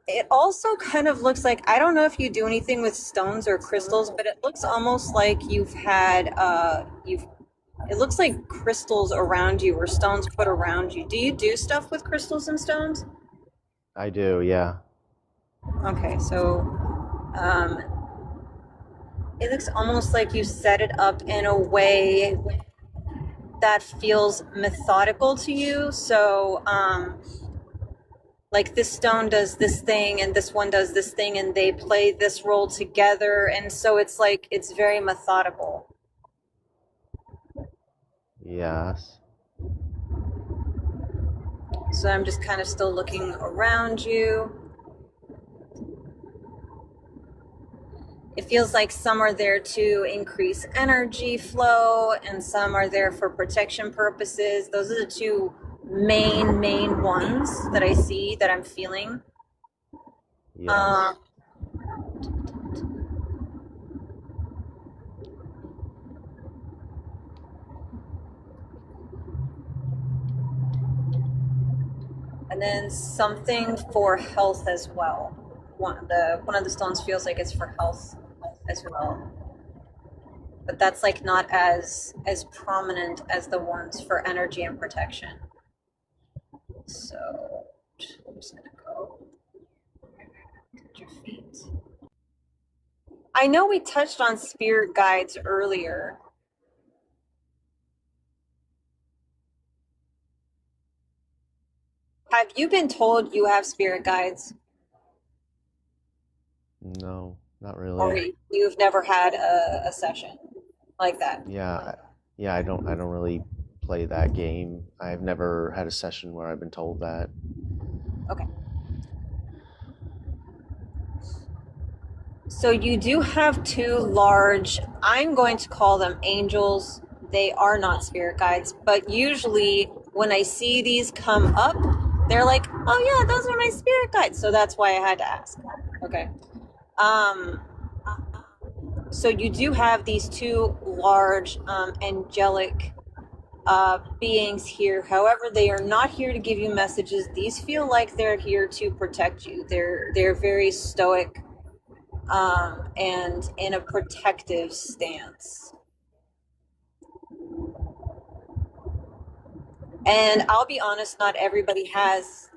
It also kind of looks like, I don't know if you do anything with stones or crystals, but it looks almost like it looks like crystals around you or stones put around you. Do you do stuff with crystals and stones? I do, yeah. Okay, so um, it looks almost like you set it up in a way that feels methodical to you. So, like this stone does this thing and this one does this thing and they play this role together. And so it's like, it's very methodical. Yes. So I'm just kind of still looking around you. It feels like some are there to increase energy flow and some are there for protection purposes. Those are the two main ones that I see that I'm feeling. Yes. And then something for health as well. One of the stones feels like it's for health as well. But that's like not as prominent as the ones for energy and protection. So I'm just gonna go at your feet. I know we touched on spirit guides earlier. Have you been told you have spirit guides, No, not or really. you've never had a session like that? Yeah, yeah, I don't really play that game. I've never had a session where I've been told that. Okay. So you do have two large, I'm going to call them angels. They are not spirit guides, but usually when I see these come up, they're like, oh yeah, those are my spirit guides. So that's why I had to ask. Okay. Um, so you do have these two large angelic beings here. However, they are not here to give you messages. These feel like they're here to protect you. They're very stoic and in a protective stance. And I'll be honest, not everybody has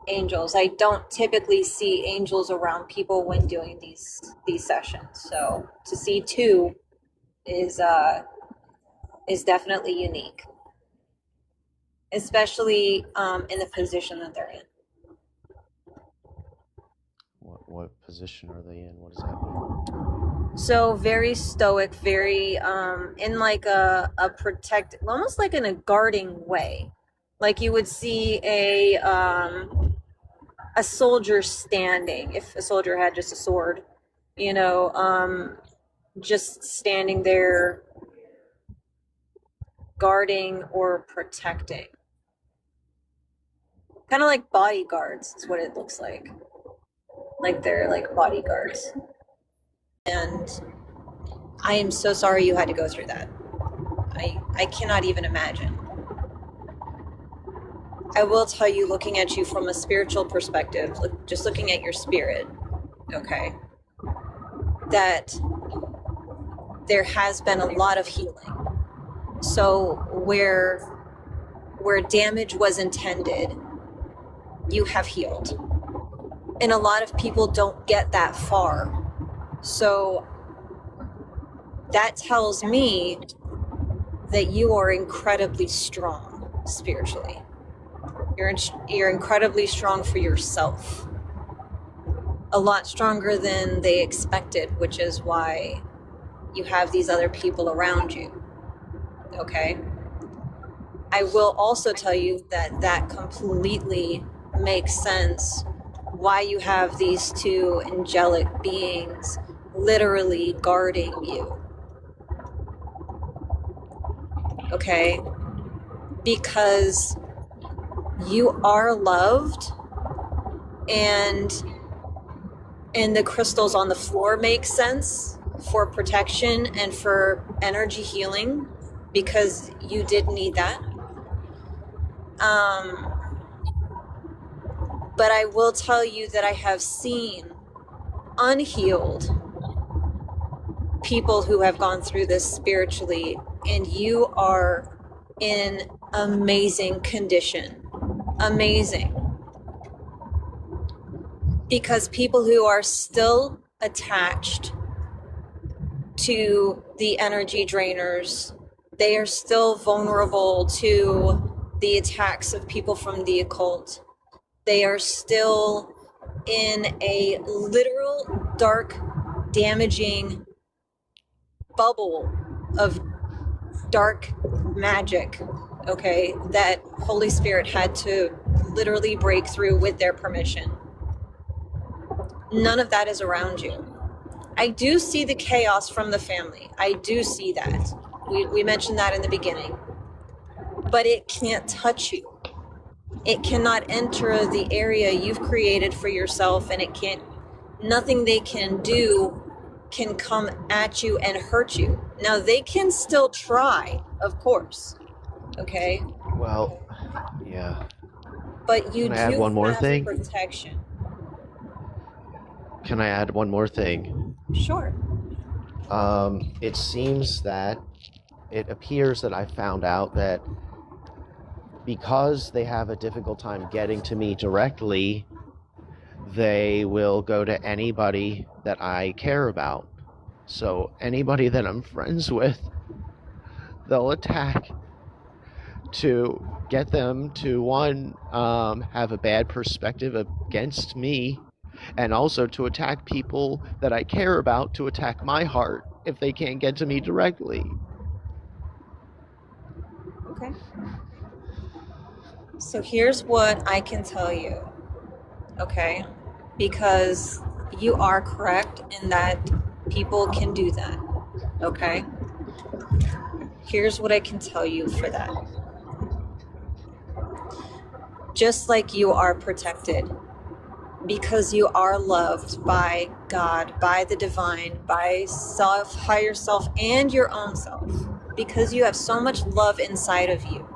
angels. I don't typically see angels around people when doing these sessions. So to see two is definitely unique, especially in the position that they're in. What position are they in? What does that mean? So very stoic, very in like a protect, almost like in a guarding way. Like you would see a soldier standing, if a soldier had just a sword, you know, just standing there guarding or protecting. Kind of like bodyguards is what it looks like. Like they're like bodyguards. And I am so sorry you had to go through that. I cannot even imagine. I will tell you, looking at you from a spiritual perspective, just looking at your spirit, okay, that there has been a lot of healing. So where damage was intended, you have healed. And a lot of people don't get that far. So that tells me that you are incredibly strong spiritually. You're incredibly strong for yourself. A lot stronger than they expected, which is why you have these other people around you. Okay? I will also tell you that that completely makes sense why you have these two angelic beings literally guarding you. Okay? Because you are loved, and the crystals on the floor make sense for protection and for energy healing because you did need that. But I will tell you that I have seen unhealed people who have gone through this spiritually, and you are in amazing condition. Amazing. Because people who are still attached to the energy drainers, they are still vulnerable to the attacks of people from the occult. They are still in a literal dark, damaging bubble of dark magic, okay, that Holy Spirit had to literally break through with their permission. None of that is around you. I do see the chaos from the family. I do see that. We mentioned that in the beginning. But it can't touch you. It cannot enter the area you've created for yourself, and nothing they can do can come at you and hurt you. Now, they can still try, of course. Okay? Well, yeah. But you Can I add one more have thing? protection. Can I add one more thing? Sure. It seems that it appears that I found out that because they have a difficult time getting to me directly, they will go to anybody that I care about. So anybody that I'm friends with, they'll attack to get them to, one, have a bad perspective against me, and also to attack people that I care about, to attack my heart if they can't get to me directly. Okay. So here's what I can tell you, okay? Because you are correct in that people can do that, okay? Here's what I can tell you for that. Just like you are protected, because you are loved by God, by the divine, by self, higher self, and your own self, because you have so much love inside of you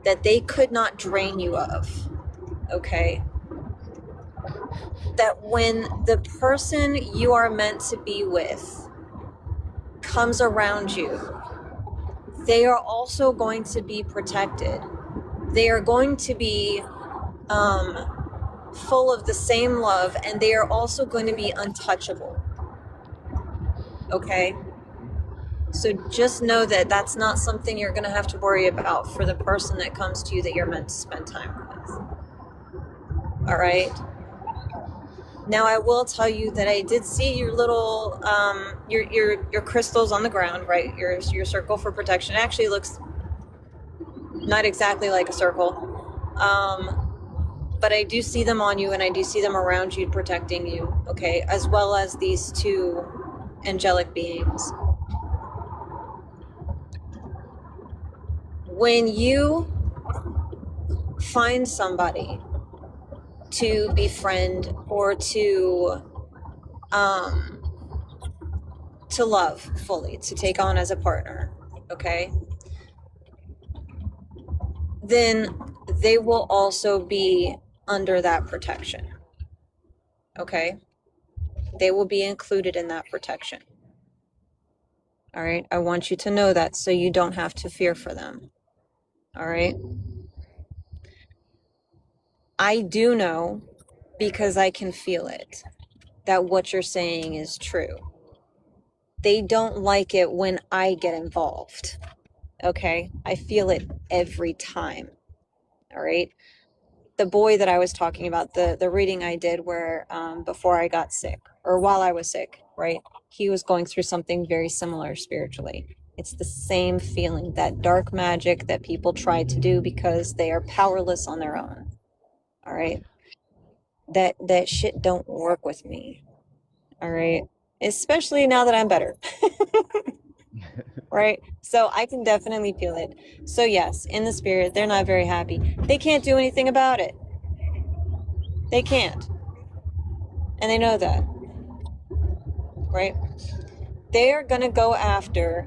that they could not drain you of, okay? That when the person you are meant to be with comes around you, they are also going to be protected. They are going to be full of the same love, and they are also going to be untouchable, okay? So just know that that's not something you're going to have to worry about for the person that comes to you that you're meant to spend time with. All right? Now, I will tell you that I did see your little, your crystals on the ground, right? Your circle for protection. It actually looks not exactly like a circle. But I do see them on you, and I do see them around you protecting you, okay? As well as these two angelic beings. When you find somebody to befriend or to love fully, to take on as a partner, okay, then they will also be under that protection, okay? They will be included in that protection. All right, I want you to know that so you don't have to fear for them. All right. I do know, because I can feel it, that what you're saying is true. They don't like it when I get involved. Okay? I feel it every time. All right? The boy that I was talking about, the reading I did where before I got sick, or while I was sick, right? He was going through something very similar spiritually. It's the same feeling, that dark magic that people try to do because they are powerless on their own. All right? That shit don't work with me. All right? Especially now that I'm better. Right? So I can definitely feel it. So yes, in the spirit, they're not very happy. They can't do anything about it. They can't. And they know that. Right? They are going to go after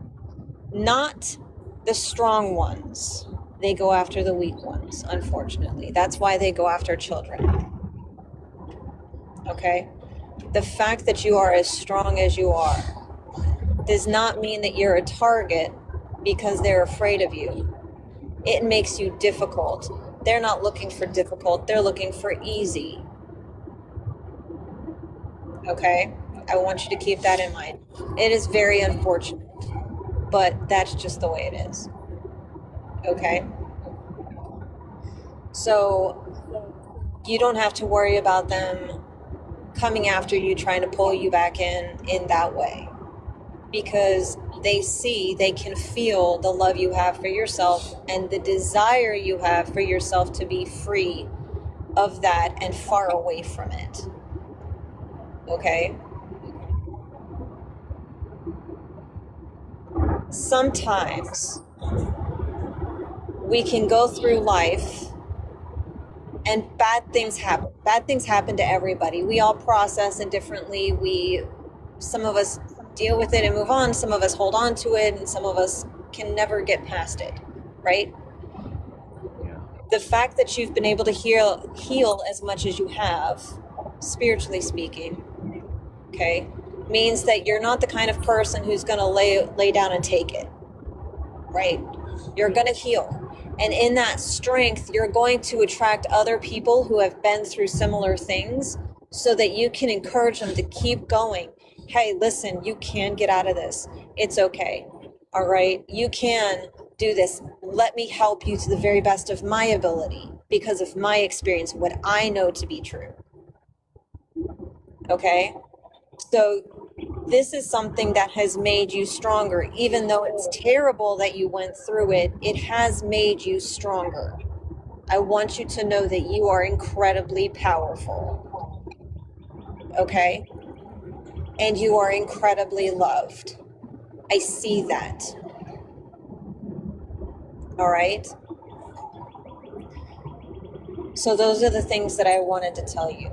not the strong ones. They go after the weak ones, unfortunately. That's why they go after children. Okay? The fact that you are as strong as you are does not mean that you're a target because they're afraid of you. It makes you difficult. They're not looking for difficult, they're looking for easy. Okay? I want you to keep that in mind. It is very unfortunate, but that's just the way it is. Okay? So you don't have to worry about them coming after you, trying to pull you back in that way, because they can feel the love you have for yourself and the desire you have for yourself to be free of that and far away from it. Okay? Sometimes we can go through life and bad things happen. Bad things happen to everybody. We all process it differently. Some of us deal with it and move on. Some of us hold on to it, and some of us can never get past it, right? Yeah. The fact that you've been able to heal as much as you have, spiritually speaking, okay, means that you're not the kind of person who's going to lay down and take it, right? You're going to heal. And in that strength, you're going to attract other people who have been through similar things so that you can encourage them to keep going. Hey, listen, you can get out of this. It's okay. All right? You can do this. Let me help you to the very best of my ability because of my experience, what I know to be true. Okay? So this is something that has made you stronger. Even though it's terrible that you went through it, it has made you stronger. I want you to know that you are incredibly powerful. Okay? And you are incredibly loved. I see that. All right? So those are the things that I wanted to tell you.